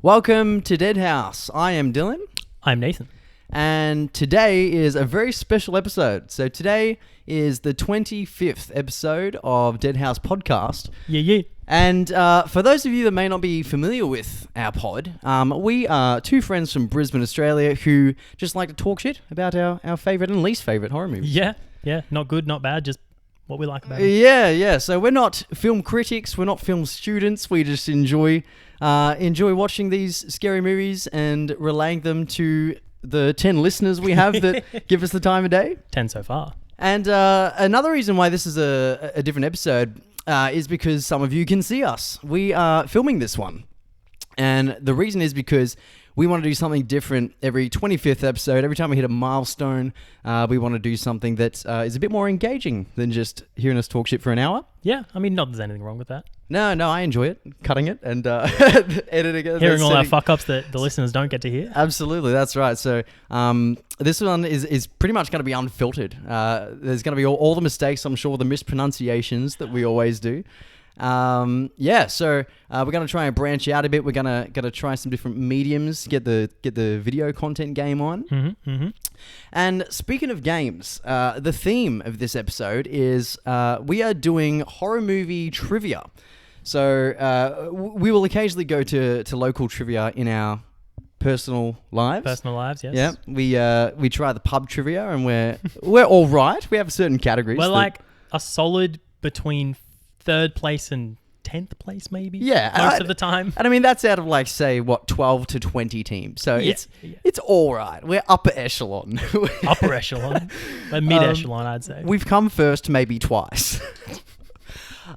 Welcome to Dead House. I am Dylan, I'm Nathan. and today is a very special episode. So today is the 25th episode of Dead House podcast. Yeah. And for those of you that may not be familiar with our pod, we are two friends from Brisbane, Australia, who just like to talk shit about our favourite and least favourite horror movies. Yeah. Not good, not bad, just what we like about it. Yeah. So we're not film critics, we're not film students. We just enjoy watching these scary movies and relaying them to the 10 listeners we have that give us the time of day. 10 so far. And another reason why this is a different episode is because some of you can see us. We are filming this one. And the reason is because we want to do something different every 25th episode. Every time we hit a milestone, we want to do something that is a bit more engaging than just hearing us talk shit for an hour. Yeah, I mean, not that there's anything wrong with that. No, I enjoy it. Cutting it and editing it. Hearing all our fuck-ups that the listeners don't get to hear. Absolutely, that's right. So this one is pretty much going to be unfiltered. There's going to be all the mistakes, I'm sure, the mispronunciations that we always do. So we're going to try and branch out a bit. We're going to try some different mediums, get the video content game on. And speaking of games, the theme of this episode is we are doing horror movie trivia. So we will occasionally go to local trivia in our personal lives. Personal lives, yes. Yeah, we try the pub trivia, and we're all right. We have certain categories. We're like a solid between 3rd place and 10th place, maybe. Yeah, most of the time. And I mean, that's out of 12 to 20 teams. So it's all right. We're upper echelon. Upper echelon, mid echelon, I'd say. We've come first maybe twice.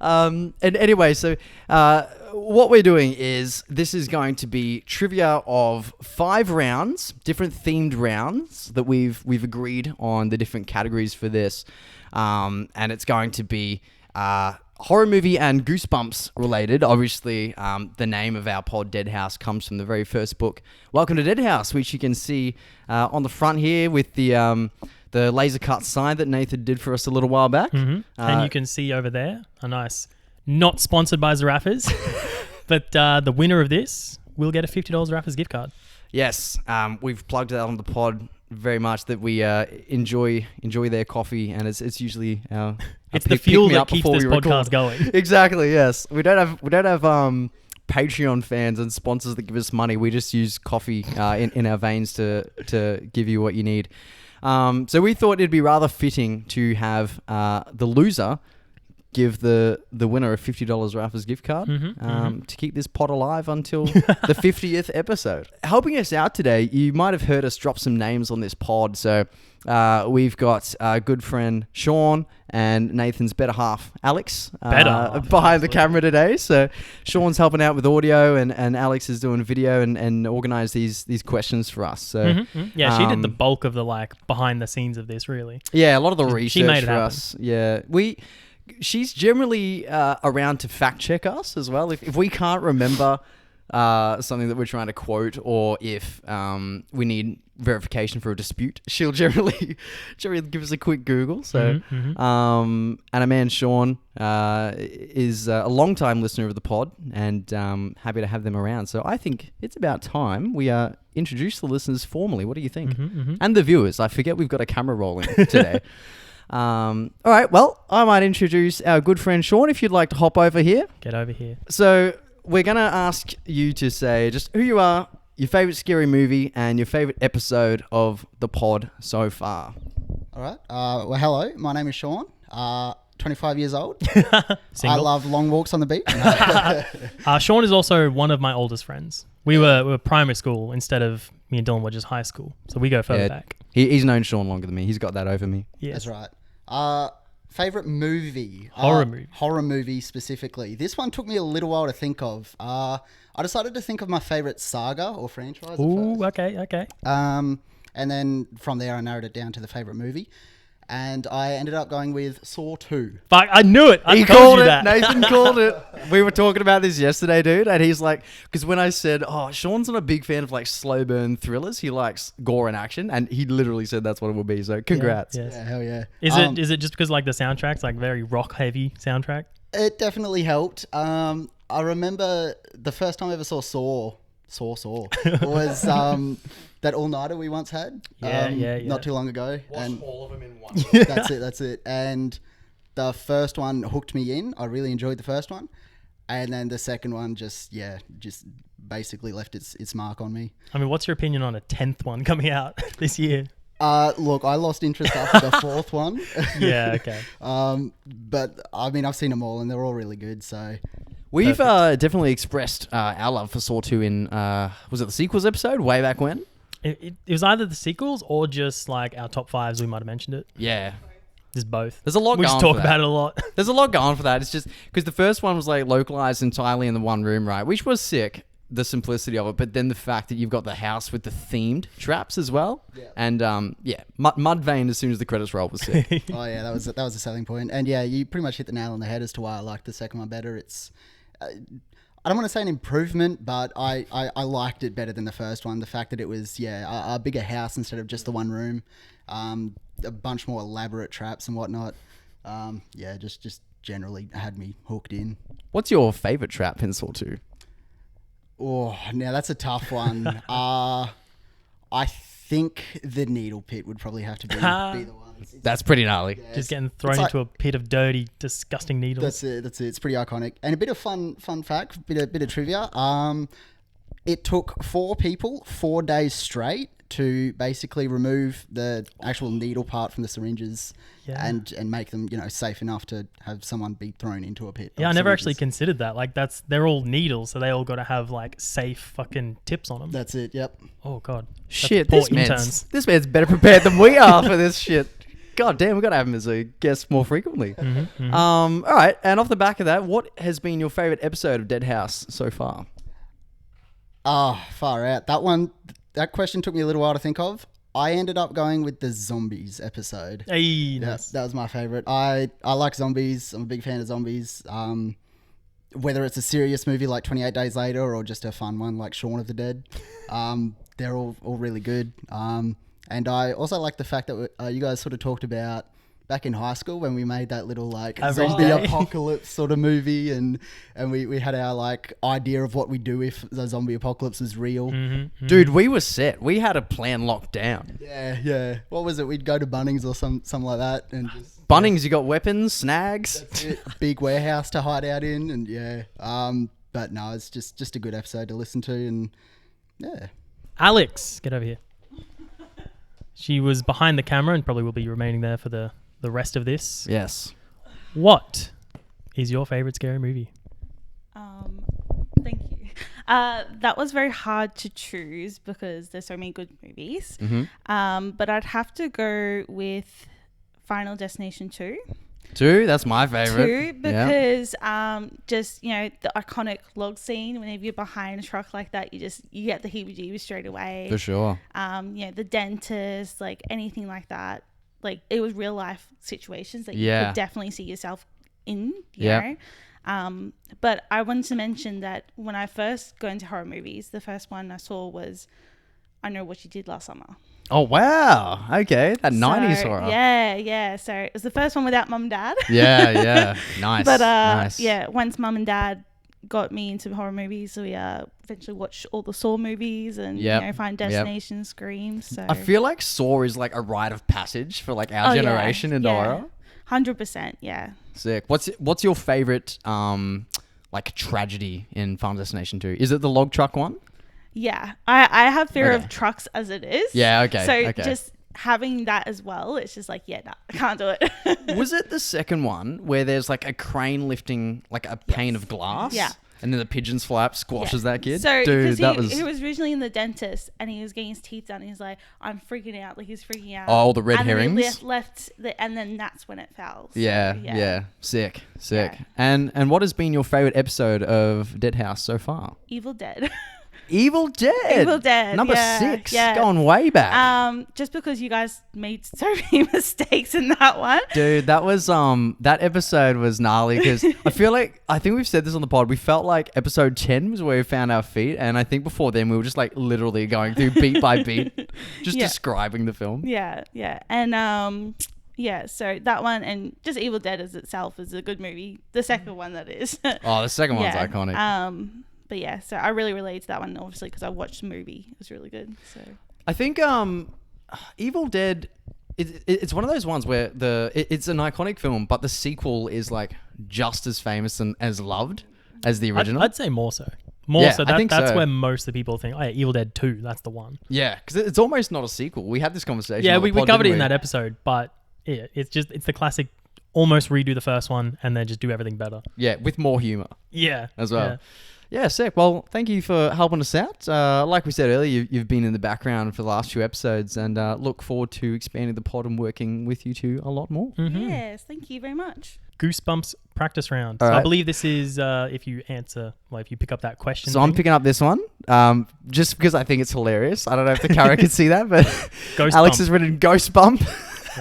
And anyway, so what we're doing is this is going to be trivia of 5 rounds, different themed rounds that we've agreed on the different categories for this, and it's going to be horror movie and Goosebumps related. Obviously, the name of our pod, Dead House, comes from the very first book, Welcome to Dead House, which you can see on the front here with the laser cut sign that Nathan did for us a little while back. And you can see over there a nice, not sponsored by Zarafas, but the winner of this will get a $50 Zarafas gift card. Yes, we've plugged that on the pod very much, that we enjoy their coffee, and it's usually our it's the fuel that keeps this podcast going. Exactly. Yes, we don't have Patreon fans and sponsors that give us money. We just use coffee in our veins to give you what you need. So we thought it'd be rather fitting to have the loser give the winner a $50 Raffles gift card to keep this pod alive until the 50th episode. Helping us out today, you might have heard us drop some names on this pod. So we've got our good friend Sean and Nathan's better half, Alex, behind the camera today. So Sean's helping out with audio and Alex is doing video and organize these questions for us. So yeah, she did the bulk of the behind the scenes of this, really. Yeah, a lot of the research she made it for happen. us. Yeah, she's generally around to fact check us as well. If we can't remember something that we're trying to quote, or if we need verification for a dispute, she'll generally give us a quick Google. So, and our man Sean is a long-time listener of the pod, and happy to have them around. So I think it's about time we introduce the listeners formally. What do you think? And the viewers. I forget we've got a camera rolling today. All right, well, I might introduce our good friend Sean, if you'd like to hop over here. Get over here. So we're going to ask you to say just who you are, your favourite scary movie, and your favourite episode of the pod so far. All right. Well, hello. My name is Sean. 25 years old. Single. I love long walks on the beach. Sean is also one of my oldest friends. We were primary school instead of me and Dylan were just high school. So we go further back. He's known Sean longer than me. He's got that over me. Yes. That's right. Favorite movie? Horror movie. Horror movie specifically. This one took me a little while to think of. I decided to think of my favorite saga or franchise. Ooh, okay. And then from there I narrowed it down to the favorite movie. And I ended up going with Saw 2. Fuck, I knew it. He called it. Nathan called it. We were talking about this yesterday, dude. And he's like, because when I said, Sean's not a big fan of slow burn thrillers. He likes gore and action. And he literally said that's what it would be. So congrats. Yeah, yes. Yeah, hell yeah. Is it just because the soundtrack's very rock heavy soundtrack? It definitely helped. I remember the first time I ever saw Saw Saw was that all-nighter we once had. Yeah. Not too long ago. And all of them in one. that's it. And the first one hooked me in. I really enjoyed the first one. And then the second one just basically left its mark on me. I mean, what's your opinion on a 10th one coming out this year? Look, I lost interest after the fourth one. Yeah, okay. But I mean, I've seen them all and they're all really good. So We've definitely expressed our love for Saw 2 in, was it the sequels episode way back when? It was either the sequels or just like our top fives. We might have mentioned it. Yeah. Just both. There's a lot We going just talk for about that. it a lot. There's a lot going for that. It's just because the first one was like localized entirely in the one room, right? Which was sick, the simplicity of it. But then the fact that you've got the house with the themed traps as well. Yeah. And Mudvayne as soon as the credits roll was sick. oh yeah, that was a selling point. And yeah, you pretty much hit the nail on the head as to why I like the second one better. It's I don't want to say an improvement, but I liked it better than the first one. The fact that it was a bigger house instead of just the one room, a bunch more elaborate traps and whatnot. Just generally had me hooked in. What's your favorite trap in Saw 2? Oh, now that's a tough one. I think the needle pit would probably have to be the one. That's pretty gnarly. Yeah, Just getting thrown like- into a pit of dirty, disgusting needles. That's it. It's pretty iconic. And a bit of fun fact, bit of trivia. It took 4 people 4 days straight to basically remove the actual needle part from the syringes and make them, safe enough to have someone be thrown into a pit. Yeah, of I never actually syringes. considered that. Like, they're all needles, so they all got to have like safe fucking tips on them. That's it. Yep. Oh god, Shit, poor this man's, interns. this man's better prepared than we are for this shit. God damn, we've got to have him as a guest more frequently. All right, and off the back of that, what has been your favorite episode of Dead House so far? Oh, far out. That question took me a little while to think of. I ended up going with the zombies episode. Hey, Yeah, nice. that was my favorite. I like zombies. I'm a big fan of zombies. Whether it's a serious movie like 28 Days Later or just a fun one like Shaun of the Dead, they're all really good. And I also like the fact that you guys sort of talked about back in high school when we made that little like Average zombie Day. apocalypse sort of movie, and we had our like idea of what we'd do if the zombie apocalypse was real. Dude, we were set. We had a plan locked down. Yeah. What was it? We'd go to Bunnings or something like that, and just Bunnings, you got weapons, snags. big warehouse to hide out in, and but no, it's just a good episode to listen to, and yeah. Alex, get over here. She was behind the camera and probably will be remaining there for the rest of this. Yes. What is your favorite scary movie? Thank you. That was very hard to choose because there's so many good movies. But I'd have to go with Final Destination 2. 2, that's my favorite. 2 Yeah. because just the iconic log scene. Whenever you're behind a truck like that, you get the heebie-jeebies straight away. For sure. The dentist, like anything like that. Like it was real life situations that you Yeah. could definitely see yourself in. Yeah. But I wanted to mention that when I first go into horror movies, the first one I saw was I Know What You Did Last Summer. Oh, wow. Okay. That 90s So, horror. Yeah. So it was the first one without mum and dad. Yeah. Nice. But nice. once mum and dad got me into horror movies, we eventually watched all the Saw movies and Yep. Final Destination, Scream. So I feel like Saw is like a rite of passage for like our Oh, yeah. generation into Yeah. horror. 100%, yeah. Sick. What's your favorite like tragedy in Final Destination 2? Is it the log truck one? Yeah, I have fear Okay. of trucks as it is. Yeah, okay, So okay. just having that as well, it's just like, nah, I can't do it. Was it the second one where there's like a crane lifting like a pane of glass? Yeah. And then the pigeons flap squashes that kid? So, Dude, because that was... he was originally in the dentist and he was getting his teeth done. And he's like, I'm freaking out. Like, he's freaking out. Oh, the red and then he herrings? left and then that's when it fell. So, Yeah. Sick. Yeah. And what has been your favorite episode of Dead House so far? Evil Dead. Evil Dead. Evil Dead, Number yeah, 6. yeah. Going way back. Just because you guys made so many mistakes in that one. Dude, that was that episode was gnarly because I think we've said this on the pod. We felt like episode 10 was where we found our feet, and I think before then we were just like literally going through beat by beat, just Yeah. describing the film. Yeah. And so that one and just Evil Dead as itself is a good movie. The second one, that is. Oh, the second one's iconic. But yeah, so I really related to that one, obviously, because I watched the movie. It was really good. So I think Evil Dead. It's one of those ones where it's an iconic film, but the sequel is like just as famous and as loved as the original. I'd say more so. More Yeah, so. I think That's so. where most of the people think, oh yeah, Evil Dead 2, that's the one. Yeah, because it's almost not a sequel. We had this conversation. Yeah, on the we pod, covered it didn't in we? that episode, but yeah, it's the classic almost redo the first one and then just do everything better. Yeah, with more humor Yeah. as well. Yeah, sick. Well, thank you for helping us out. Like we said earlier, you've been in the background for the last few episodes, and look forward to expanding the pod and working with you two a lot more. Mm-hmm. yes, thank you very much. Goosebumps practice round. All So I right. believe this is if you pick up that question. So I'm thing. picking up this one just because I think it's hilarious. I don't know if the camera can see that, but Ghost Alex bump. has written Ghost Bump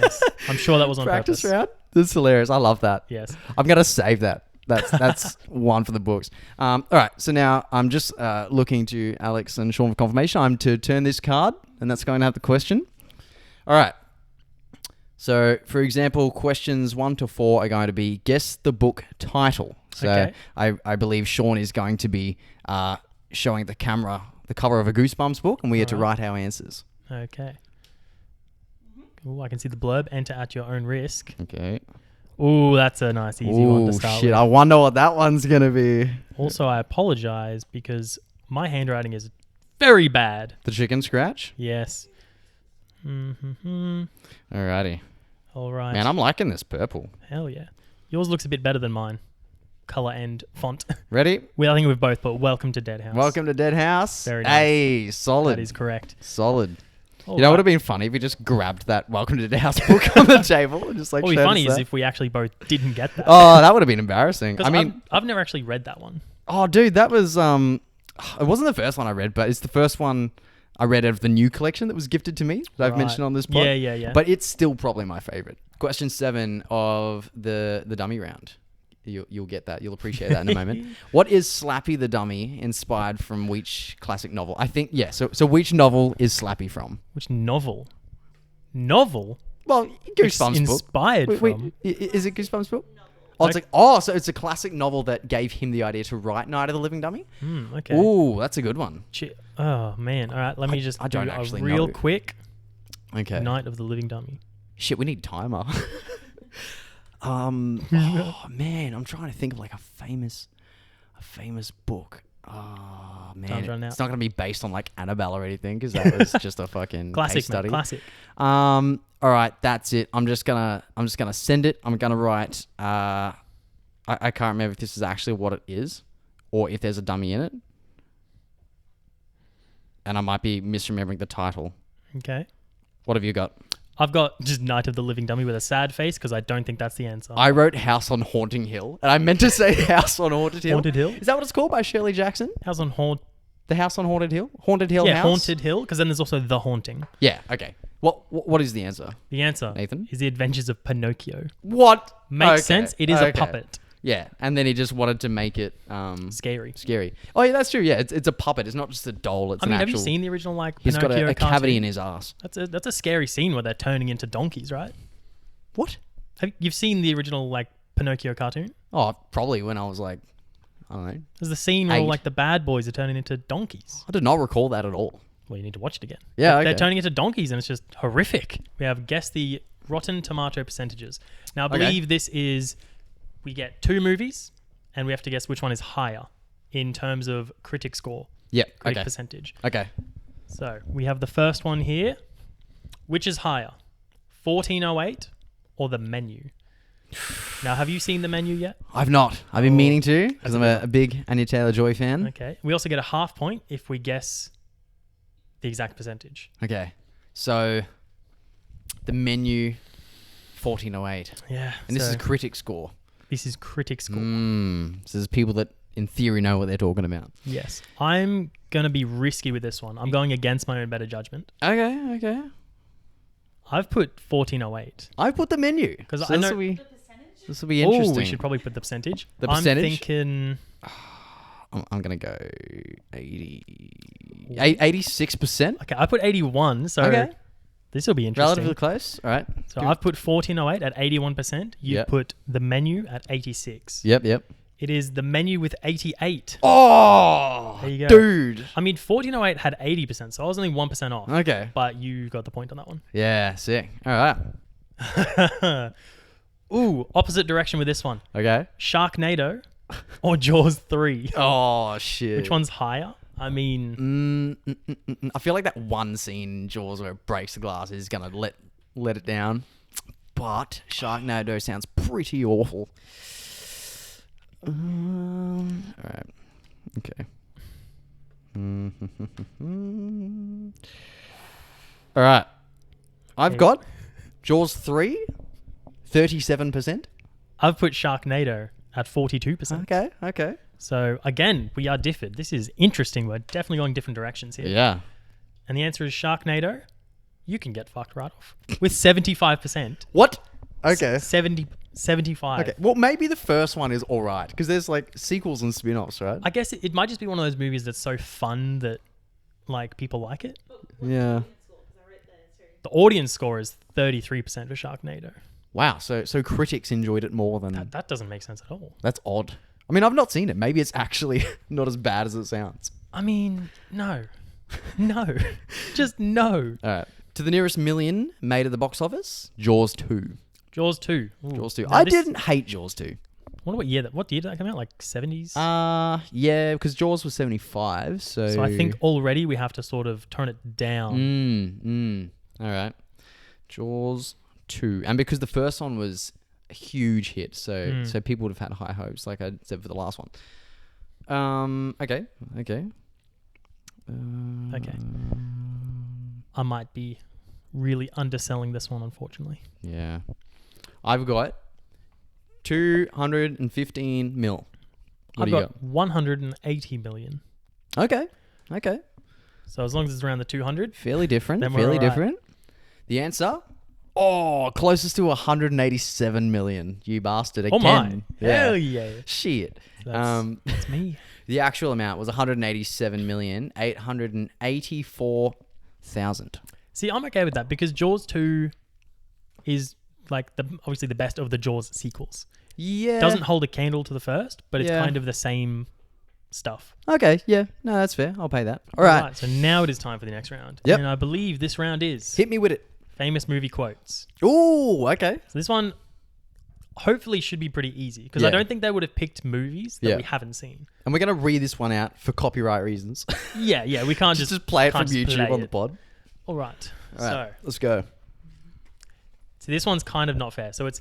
Yes. I'm sure that was on practice purpose. round. That's hilarious. I love that. Yes. I'm going to save that. That's one for the books. All right. So now I'm just looking to Alex and Sean for confirmation. I'm to turn this card, and that's going to have the question. All right. So, for example, questions 1 to 4 are going to be guess the book title. So Okay. I believe Sean is going to be showing the camera the cover of a Goosebumps book, and we had to Alright. write our answers. Okay. Ooh, I can see the blurb. Enter at your own risk. Okay. Ooh, that's a nice, easy one to Ooh, start shit. with. I wonder what that one's going to be. Also, I apologize because my handwriting is very bad. The chicken scratch? Yes. Mm-hmm. Alrighty. All right. Man, I'm liking this purple. Hell yeah. Yours looks a bit better than mine. Color and font. Ready? Well, I think we've both, but welcome to Dead House. Welcome to Dead House. Very nice. Hey, solid. That is correct. Solid. All You know, it right. would have been funny if we just grabbed that Welcome to Dead House book on the table and just like What would be showed funny us is that. if we actually both didn't get that. Oh, that would have been embarrassing. 'Cause I mean, I've never actually read that one. oh, dude, that was it wasn't the first one I read, but it's the first one I read out of the new collection that was gifted to me that I've Right. mentioned on this pod. Yeah. But it's still probably my favorite. Question 7 of the dummy round. You'll get that. You'll appreciate that in a moment. What is Slappy the Dummy inspired from which classic novel? I think, yeah. So which novel is Slappy from? Which novel? Novel? Well, Goosebumps book. Inspired Wait, from? is it Goosebumps book? Oh, it's Like- so it's a classic novel that gave him the idea to write Night of the Living Dummy. Okay. Ooh, that's a good one. Oh, man. All right, let me just I don't do actually a real know. quick Okay. Night of the Living Dummy. Shit, we need timer. Oh man, I'm trying to think of like a famous book. Oh man, Time's running it's out. not gonna be based on like Annabelle or anything because that was just a fucking Classic, case study. man. Classic. All right, that's it. I'm just gonna send it. I'm gonna write. I can't remember if this is actually what it is, or if there's a dummy in it, and I might be misremembering the title. Okay. What have you got? I've got just Night of the Living Dummy with a sad face because I don't think that's the answer. I wrote House on Haunting Hill, and I meant to say House on Haunted Hill. Haunted Hill? Is that what it's called by Shirley Jackson? House on Haunt. The House on Haunted Hill? Haunted Hill Yeah, House? Haunted Hill, because then there's also The Haunting. Yeah, okay. What is the answer? The answer Nathan? is The Adventures of Pinocchio. What? Makes Okay, sense. It is a okay. puppet. Yeah, and then he just wanted to make it Scary. scary. Oh yeah, that's true. Yeah, it's a puppet. It's not just a doll. It's I mean, an have actual... you seen the original like He's got Pinocchio a cartoon? cavity in his ass. That's a scary scene where they're turning into donkeys, right? What? You've seen the original like Pinocchio cartoon? Oh, probably when I was like, I don't know. There's the scene where 8. like the bad boys are turning into donkeys. I did not recall that at all. Well, you need to watch it again. Yeah, They're okay. turning into donkeys, and it's just horrific. We have guessed the Rotten Tomato percentages. Now, I Okay. believe this is we get 2 movies, and we have to guess which one is higher in terms of critic score, Yeah. critic Okay. percentage. Okay. So we have the first one here. Which is higher, 1408 or The Menu? Now, have you seen The Menu yet? I've not. I've been Oh, meaning to because that's I'm a big Anya Taylor-Joy fan. Okay. We also get a half point if we guess the exact percentage. Okay. So the Menu 1408. Yeah. And this so is critic score. this is critic score. So there's people that in theory know what they're talking about. Yes. I'm going to be risky with this one. I'm going against my own better judgment. Okay. I've put 1408. I put the Menu 'Cause so I this know- will be this will be Oh, interesting. we should probably put the percentage. The percentage? I'm thinking I'm gonna go 86%. okay, I put 81, so Okay. this will be interesting. Relatively close. All right. So I've put 1408 at 81%. You've Yep. put The Menu at 86. Yep. It is The Menu with 88. Oh, There you go. dude. I mean, 1408 had 80%, so I was only 1% off. Okay. But you got the point on that one. Yeah, sick. All right. Ooh, opposite direction with this one. Okay. Sharknado or Jaws 3? Oh, shit. Which one's higher? I mean, I feel like that one scene in Jaws where it breaks the glass is going to let it down. But Sharknado sounds pretty awful. All right. Okay. All right. I've got Jaws 3, 37%. I've put Sharknado at 42%. Okay. Okay. So again, we are differed. This is interesting. We're definitely going different directions here. Yeah. And the answer is Sharknado. You can get fucked right off with 75%. What? Okay. 75. Okay. Well, maybe the first one is all right because there's like sequels and spin-offs, right? I guess it might just be one of those movies that's so fun that like people like it. Yeah. The audience score is 33% for Sharknado. Wow. So critics enjoyed it more than That doesn't make sense at all. That's odd. I mean, I've not seen it. Maybe it's actually not as bad as it sounds. I mean, no. No. Just no. All right. To the nearest million made at the box office, Jaws 2. Jaws 2. Ooh. Jaws 2. Now I this- didn't hate Jaws 2. What year did that come out? Like 70s? Yeah, because Jaws was 75, so... So I think already we have to sort of turn it down. All right. Jaws 2. And because the first one was a huge hit, so people would have had high hopes, like I said for the last one. Okay. Okay. I might be really underselling this one, unfortunately. Yeah. I've got 215 mil. What I've do you got 180 million. got? Okay. So as long as it's around the 200, Fairly different. Then we're Fairly all right. different. The answer? Oh, closest to 187 million. You bastard again. oh my. Yeah. Hell yeah. Shit. That's me. The actual amount was 187,884,000. See, I'm okay with that because Jaws 2 is like obviously the best of the Jaws sequels. Yeah. Doesn't hold a candle to the first, but it's Yeah. kind of the same stuff. Okay. Yeah. No, that's fair. I'll pay that. All right. So now it is time for the next round. Yep. And I believe this round is Hit me with it. famous movie quotes. Ooh. Okay. So this one hopefully should be pretty easy because Yeah. I don't think they would have picked movies that Yeah. we haven't seen. And we're gonna read this one out for copyright reasons. Yeah, we can't just play it from can't just YouTube play on the it. pod. All right. All right. So Let's go. this one's kind of not fair. So it's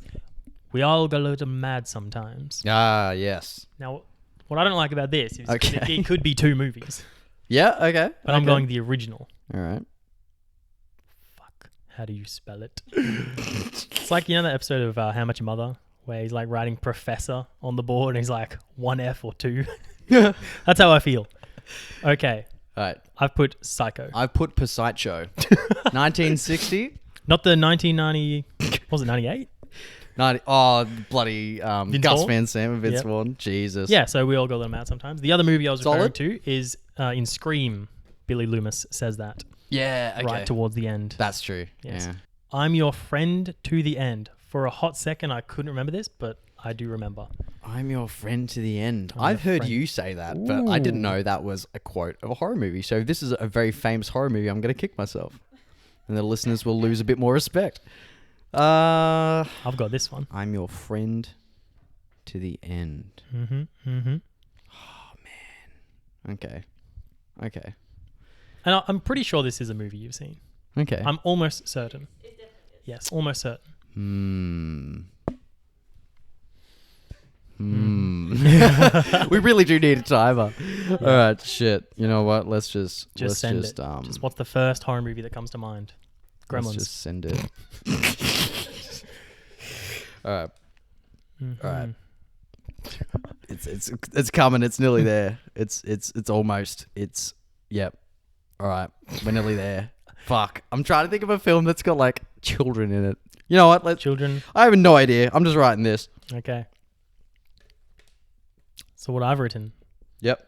we all go a little mad sometimes. Ah. Yes. Now, what I don't like about this is Okay. it could be two movies, Yeah. Okay. but I'm okay. going the original. All right. Fuck. How do you spell it? It's like, you know that episode of How Much Your Mother where he's like writing professor on the board and he's like 1 F or 2. That's how I feel. Okay. All right. I've put Psycho. I've put Psycho. 1960. Not the 1990, was it 98? 90. Oh, bloody Vince Gus Vaughn? Van Sant and Vince Yep. Vaughn. Jesus. Yeah, so we all go them out sometimes. The other movie I was referring Solid. to is in Scream. Billy Loomis says that Yeah. Okay. right towards the end. That's true. Yes. Yeah. I'm your friend to the end. For a hot second, I couldn't remember this, but I do remember. I'm your friend to the end. I'm I've your heard friend. you say that, but I didn't Ooh. know that was a quote of a horror movie. So if this is a very famous horror movie, I'm going to kick myself. And the listeners will lose a bit more respect. I've got this one. I'm your friend to the end. Okay. Okay. And I'm pretty sure this is a movie you've seen. Okay. I'm almost certain. Yes, almost certain. We really do need a timer. All right, shit. You know what? Let's just Send just, it. Just what's the first horror movie that comes to mind? let's Gremlins. just send it. All right. All right. It's coming. It's nearly there. It's almost. Yep. All right. We're nearly there. Fuck. I'm trying to think of a film that's got like children in it. You know what? Children. I have no idea. I'm just writing this. Okay. So what I've written, Yep.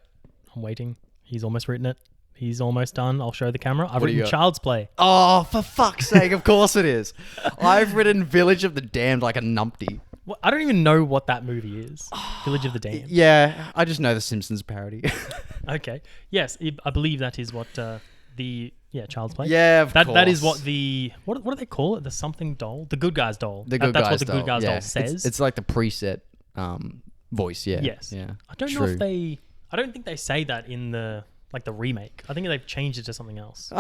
I'm waiting. He's almost written it. He's almost done. I'll show the camera. I've What do you written got? Child's Play. Oh, for fuck's sake! Of course it is. I've written Village of the Damned like a numpty. Well, I don't even know what that movie is. Village of the Damned. Yeah, I just know the Simpsons parody. Okay. Yes, I believe that is what Child's Play. Yeah, of course. That is what what do they call it? The something doll? The Good Guys doll. That's what the Good Guys doll says. It's like the preset voice, yeah. Yes. Yeah. I don't know if I don't think they say that in the remake. I think they've changed it to something else.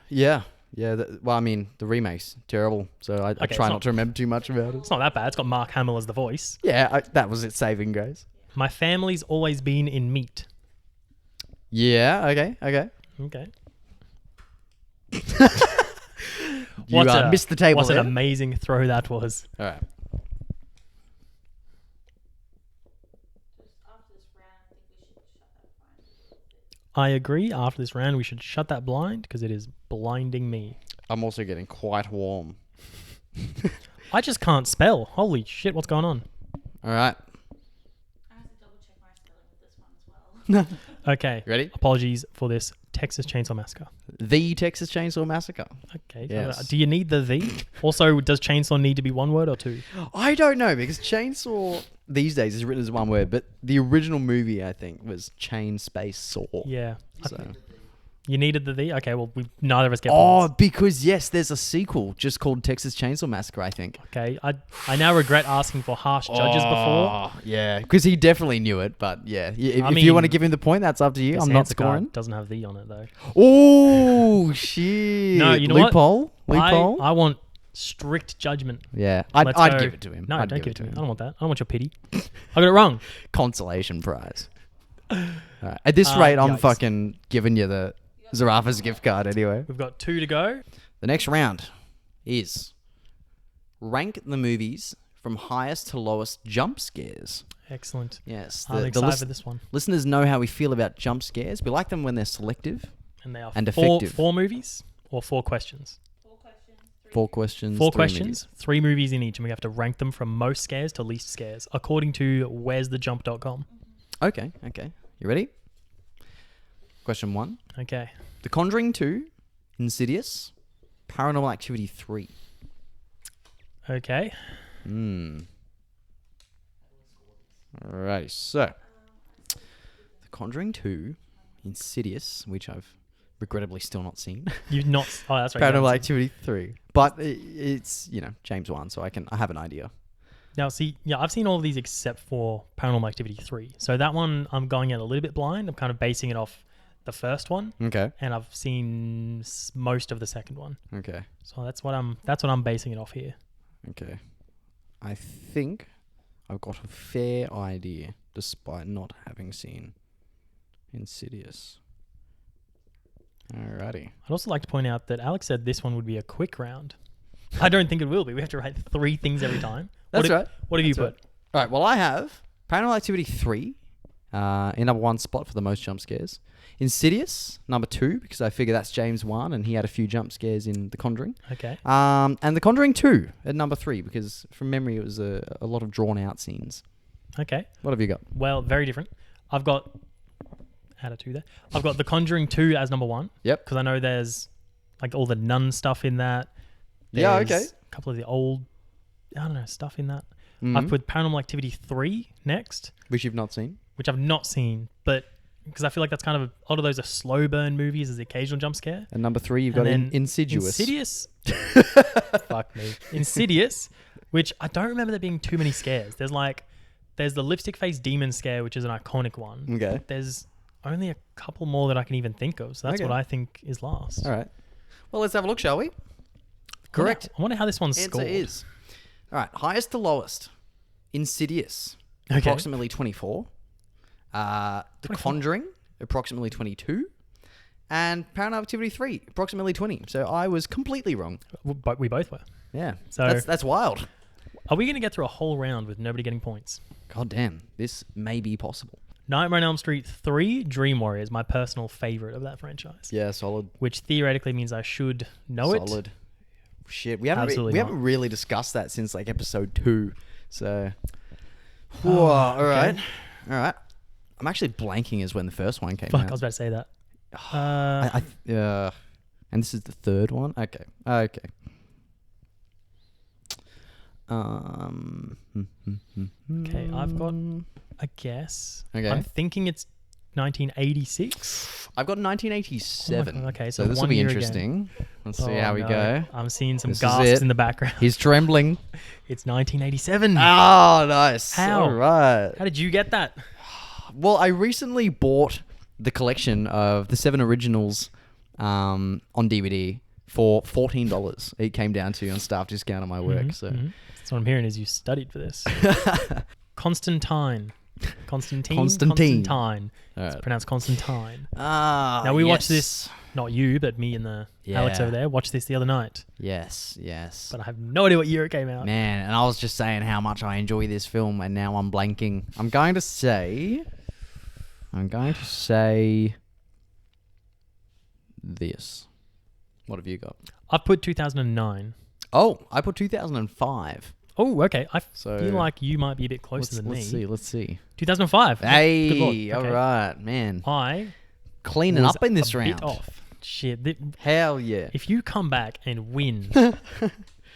Yeah. Yeah, well, I mean, the remake's terrible, so I try not to remember too much about it. It's not that bad. It's got Mark Hamill as the voice. Yeah, that was its saving grace. My family's always been in meat. Yeah, okay. Okay. You missed the table What an there. amazing throw that was. All right. I agree. After this round, we should shut that blind because it is blinding me. I'm also getting quite warm. I just can't spell. Holy shit, what's going on? All right. I have to double check my spelling with this one as well. Okay. Ready? Apologies for this Texas Chainsaw Massacre. The Texas Chainsaw Massacre. Okay. Yes. Do you need the? Also, does chainsaw need to be one word or two? I don't know, because chainsaw these days is written as one word, but the original movie, I think, was chain space saw. Yeah. So. You needed the? Okay, well, neither of us get Oh, points. because yes, there's a sequel just called Texas Chainsaw Massacre, I think. Okay. I now regret asking for harsh judges before. Oh, yeah, because he definitely knew it, but yeah. If mean, you want to give him the point, that's up to you. This I'm not answer card scoring. doesn't have the on it, though. Oh, shit. No, you know Loophole? what? Loophole? I want strict judgment. Yeah, Let's I'd go. give it to him. No, I'd don't give it to me. I don't want that. I don't want your pity. I got it wrong. Consolation prize. All right. At this rate, I'm yikes. fucking giving you the Zarafa's gift card anyway. We've got 2 to go. The next round is rank the movies from highest to lowest jump scares. Excellent. Yes. I'm excited for this one. Listeners know how we feel about jump scares. We like them when they're selective And they are and four effective. movies or 4 questions? 4 questions. 4 3 questions, movies. 3 movies in each, and we have to rank them from most scares to least scares, according to where'sthejump.com. Okay. You ready? Question 1. Okay. The Conjuring 2, Insidious, Paranormal Activity 3. Okay. Alrighty, so The Conjuring 2, Insidious, which I've regrettably still not seen. You've not... Oh, that's right. you Paranormal haven't Activity 3. But it's, James Wan, so I have an idea. Now, see, yeah, I've seen all of these except for Paranormal Activity 3. So that one, I'm going in a little bit blind. I'm kind of basing it off the first one, Okay. and I've seen most of the second one. Okay. So that's what I'm basing it off here. Okay. I think I've got a fair idea, despite not having seen Insidious. Alrighty. I'd also like to point out that Alex said this one would be a quick round. I don't think it will be. We have to write 3 things every time. That's right. What have you That's put? Alright, well, I have Paranormal Activity 3 in number 1 spot for the most jump scares. Insidious, number 2, because I figure that's James Wan, and he had a few jump scares in The Conjuring. Okay. And The Conjuring 2 at number 3, because from memory it was a lot of drawn out scenes. Okay. What have you got? Well, very different. I've got... Add a 2 there. I've got The Conjuring 2 as number 1. Yep. Because I know there's like all the nun stuff in that. Yeah, There's okay. A couple of the old, I don't know, stuff in that. Mhm. I've put Paranormal Activity 3 next, Which you've not seen. which I've not seen, but because I feel like that's kind of a lot of those are slow burn movies as the occasional jump scare. And number 3, you've And got then Insidious. Insidious. Fuck me. Insidious, which I don't remember there being too many scares. There's the lipstick face demon scare, which is an iconic one. Okay. There's only a couple more that I can even think of. So that's Okay. what I think is last. All right. Well, let's have a look, shall we? Correct. I wonder how this one's Answer scored. is. All right. Highest to lowest. Insidious. Okay. Approximately 24. The 24. Conjuring. Approximately 22. And Paranormal Activity 3. Approximately 20. So I was completely wrong. But we both were. Yeah. So- that's wild. Are we going to get through a whole round with nobody getting points? God damn. This may be possible. Nightmare on Elm Street 3, Dream Warriors, my personal favorite of that franchise. Yeah, solid. Which theoretically means I should know it. Solid. Shit. We haven't Absolutely we not. haven't really discussed that since like episode 2. So Whoa, all right. All right. I'm actually blanking as when the first one came Fuck, out. I was about to say that. And this is the third one? Okay. Okay, I've got a guess. Okay. I'm thinking it's 1986. I've got 1987. Oh my God, okay, so so this will one be year interesting. Let's see Oh, how we no. go. I'm seeing some This is gasps it. in the background. He's trembling. It's 1987. Oh, nice. How? All right. How did you get that? Well, I recently bought the collection of the 7 originals on DVD for $14. It came down to on staff discount at my work. So That's what I'm hearing is you studied for this. Constantine. Constantine. Constantine. Constantine. All It's right. pronounced Constantine. Now we watched this, not you, but me and the Alex Yeah. over there, watched this the other night. Yes. But I have no idea what year it came out. Man, and I was just saying how much I enjoy this film, and now I'm blanking. I'm going to say this. What have you got? I've put 2009. Oh, I put 2005. Oh, okay. I So feel like you might be a bit closer than me. Let's see. 2005. Good Hey, lord. all Okay. right, man. I Cleaning was up in this a round. bit off. Shit. Hell yeah. If you come back and win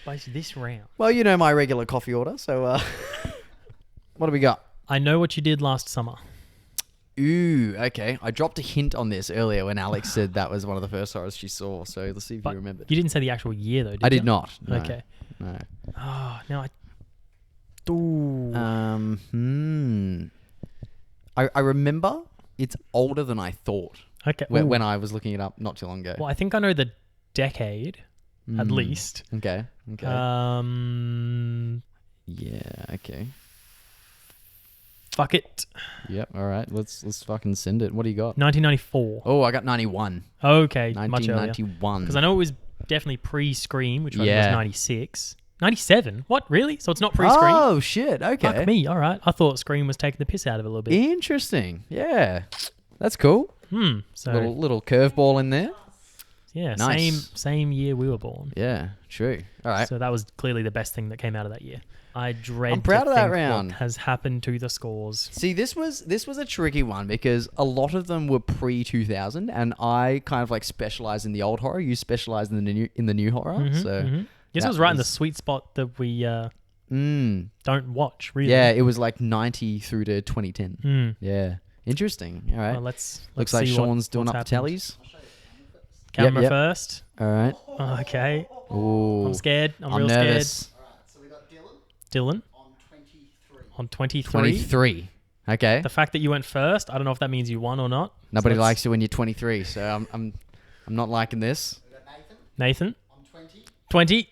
by this round, Well, you know my regular coffee order, so what do we got? I know what you did last summer. Ooh, okay. I dropped a hint on this earlier when Alex said that was one of the first horrors she saw, so let's see if But you remember. you didn't say the actual year though, did I you? did not. No, Okay. No. Oh, now Ooh. I remember it's older than I thought Okay. when, Ooh. when I was looking it up not too long ago. Well, I think I know the decade at least. Okay. Okay. Yeah. Okay. Fuck it. Yep. All right. Let's fucking send it. What do you got? 1994. Oh, I got 91. Okay, much earlier. 1991. Because I know it was definitely pre-Scream, which I think Yeah. was 96. 97? What? Really? So it's not pre-Scream? Oh shit. Okay. Fuck me. All right. I thought Scream was taking the piss out of it a little bit. Interesting. Yeah. That's cool. So Little curveball in there. yeah, Nice. same year we were born. Yeah. True. All right. So that was clearly the best thing that came out of that year. I dread. I'm proud to of that think round. What has happened to the scores? See, this was a tricky one because a lot of them were pre 2000, and I kind of like specialize in the old horror. You specialize in the new horror. So Yes, it that was right in the was- sweet spot that we mm, don't watch. Really. yeah, it was like 90 through to 2010. Mm. Yeah, interesting. All right, Well, let's looks like see Sean's doing what's up the happened. tallies. Camera Yep. first. All right. Okay. Ooh, I'm scared. I'm real nervous. scared. So we got Dylan Dylan on 23. on 23. 23. Okay. The fact that you went first, I don't know if that means you won or not. Nobody So let's- likes it when you're 23, so I'm not liking this. We got Nathan Nathan. on 20. 20.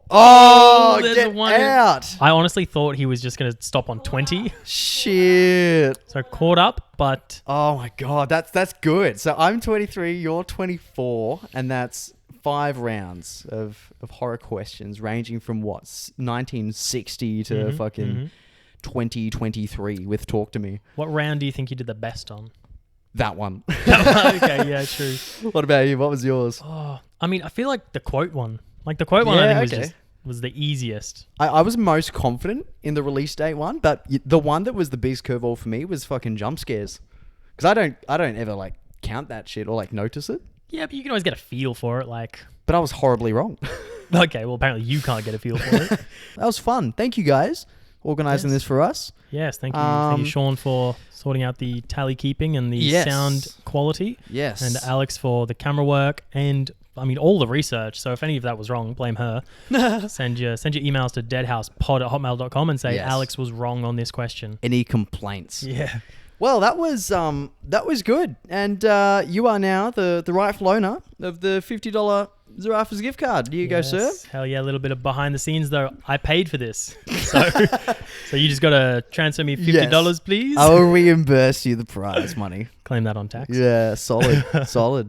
Oh, there's get a one. out! I honestly thought he was just going to stop on 20. Shit. So caught up, but Oh my god, that's good. So I'm 23, you're 24, and that's 5 rounds of horror questions ranging from what 1960 to fucking 2023 with Talk to Me. what round do you think you did the best on? That one. Okay, yeah, true. What about you? What was yours? Oh, I mean, I feel like the quote one. Like the quote one, I Yeah, think okay. was the easiest. I was most confident in the release date one, but the one that was the biggest curveball for me was fucking jump scares. Because I don't ever like count that shit or like notice it. Yeah, but you can always get a feel for it. Like, But I was horribly wrong. okay, well, apparently you can't get a feel for it. That was fun. Thank you guys organizing Yes. this for us. Yes, thank you, Um, Sean, for sorting out the tally keeping and the Yes. sound quality, Yes. and Alex for the camera work and. I mean, all the research. So if any of that was wrong, blame her. Send your emails to deadhousepod@hotmail.com and say Yes. Alex was wrong on this question. Any complaints? Yeah. Well, that was good, and you are now the rightful owner of the $50 Zarafas gift card. Do you go, sir? Hell yeah, a little bit of behind the scenes though. I paid for this. So so you just got to transfer me $50, please. I will reimburse you the prize money. Claim that on tax. Yeah, solid, solid.